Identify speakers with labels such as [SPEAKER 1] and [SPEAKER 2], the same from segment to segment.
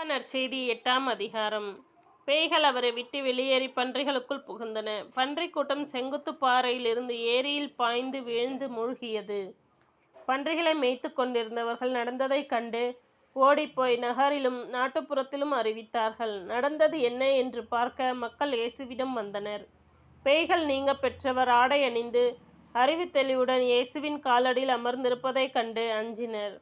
[SPEAKER 1] நற்செய்தி 8ஆம் அதிகாரம். பேய்கள் அவரை விட்டு வெளியேறி பன்றிகளுக்குள் புகுந்தன. பன்றிக் கூட்டம் செங்குத்து பாறையிலிருந்து ஏரியில் பாய்ந்து வீழ்ந்து மூழ்கியது. பன்றிகளை மேய்த்து கொண்டிருந்தவர்கள் நடந்ததைக் கண்டு ஓடிப்போய் நகரிலும் நாட்டுப்புறத்திலும் அறிவித்தார்கள். நடந்தது என்ன என்று பார்க்க மக்கள் இயேசுவிடம் வந்தனர். பேய்கள் நீங்க பெற்றவர் ஆடை அணிந்து அறிவு தெளிவுடன் இயேசுவின் காலடியில் அமர்ந்திருப்பதைக் கண்டு அஞ்சினர்.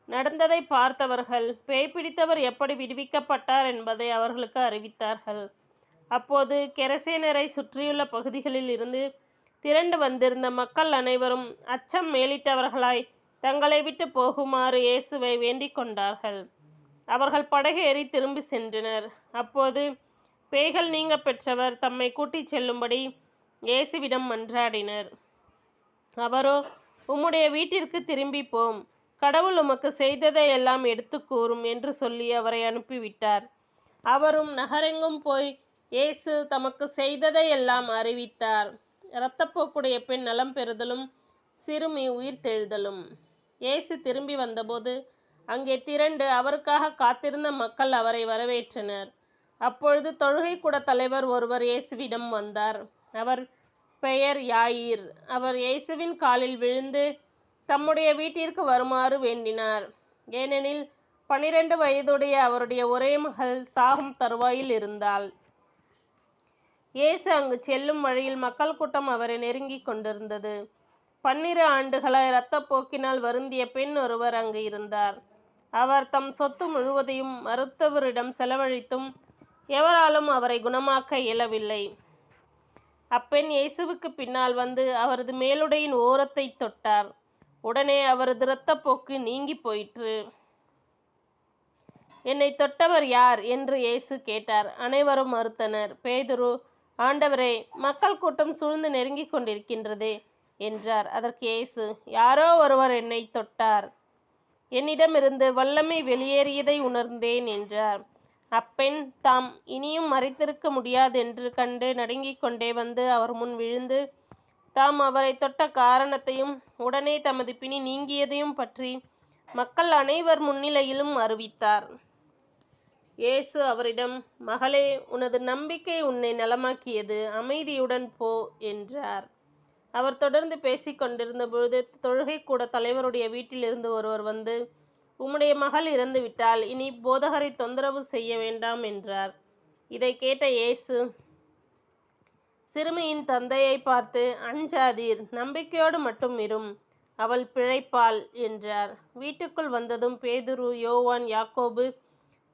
[SPEAKER 1] நடந்ததை பார்த்தவர்கள் பேய் பிடித்தவர் எப்படி விடுவிக்கப்பட்டார் என்பதை அவர்களுக்கு அறிவித்தார்கள். அப்போது கெரசேனரை சுற்றியுள்ள பகுதிகளில் இருந்து திரண்டு வந்திருந்த மக்கள் அனைவரும் அச்சம் மேலிட்டவர்களாய் தங்களை விட்டு போகுமாறு இயேசுவை வேண்டிக் கொண்டார்கள். அவர்கள் படகேறி திரும்பி சென்றனர். அப்போது பேய்கள் நீங்க பெற்றவர் தம்மை கூட்டிச் செல்லும்படி இயேசுவிடம் மன்றாடினர். அவரோ, உம்முடைய வீட்டிற்கு திரும்பி போம், கடவுள் உமக்கு செய்ததை எல்லாம் எடுத்து கூறும் என்று சொல்லி அவரை அனுப்பிவிட்டார். அவரும் நகரெங்கும் போய் இயேசு தமக்கு செய்ததை எல்லாம் அறிவித்தார். இரத்தப்போக்குடைய பெண் நலம் பெறுதலும் சிறுமி உயிர்த்தெழுதலும். இயேசு திரும்பி வந்தபோது அங்கே திரண்டு அவருக்காக காத்திருந்த மக்கள் அவரை வரவேற்றனர். அப்பொழுது தொழுகைக்கூட தலைவர் ஒருவர் இயேசுவிடம் வந்தார். அவர் பெயர் யாயிர். அவர் இயேசுவின் காலில் விழுந்து தம்முடைய வீட்டிற்கு வருமாறு வேண்டினார். ஏனெனில் 12 வயதுடைய அவருடைய ஒரே மகள் சாகும் தருவாயில் இருந்தாள். இயேசு அங்கு செல்லும் வழியில் மக்கள் கூட்டம் அவரை நெருங்கி கொண்டிருந்தது. 12 ஆண்டுகளாய் இரத்தப்போக்கினால் வருந்திய பெண் ஒருவர் அங்கு இருந்தார். அவர் தம் சொத்து முழுவதையும் மருத்துவரிடம் செலவழித்தும் எவராலும் அவரை குணமாக்க இயலவில்லை. அப்பெண் இயேசுவுக்கு பின்னால் வந்து அவரது மேலுடையின் ஓரத்தை தொட்டார். உடனே அவரது இரத்தப்போக்கு நீங்கி போயிற்று. என்னை தொட்டவர் யார் என்று இயேசு கேட்டார். அனைவரும் மறுத்தனர். பேதுரு, ஆண்டவரே, மக்கள் கூட்டம் சூழ்ந்து நெருங்கி கொண்டிருக்கின்றதே என்றார். அதற்கு இயேசு, யாரோ ஒருவர் என்னை தொட்டார், என்னிடமிருந்து வல்லமை வெளியேறியதை உணர்ந்தேன் என்றார். அப்பெண் தாம் இனியும் மறைத்திருக்க முடியாதென்று கண்டு நடுங்கிக் கொண்டே வந்து அவர் முன் விழுந்து தாம் அவரை தொட்ட காரணத்தையும் உடனே தமது பிணி நீங்கியதையும் பற்றி மக்கள் அனைவர் முன்னிலையிலும் அறிவித்தார். இயேசு அவரிடம், மகளே, உனது நம்பிக்கை உன்னை நலமாக்கியது, அமைதியுடன் போ என்றார். அவர் தொடர்ந்து பேசிக் கொண்டிருந்த பொழுது தொழுகைக்கூட தலைவருடைய வீட்டிலிருந்து ஒருவர் வந்து, உம்முடைய மகள் இறந்து விட்டால், இனி போதகரை தொந்தரவு செய்ய வேண்டாம் என்றார். இதை கேட்ட இயேசு சிறுமியின் தந்தையை பார்த்து, அஞ்சாதீர், நம்பிக்கையோடு மட்டும் இரும், அவள் பிழைப்பாள் என்றார். வீட்டுக்குள் வந்ததும் பேதுரு, யோவான், யாக்கோபு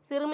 [SPEAKER 1] சிறுமி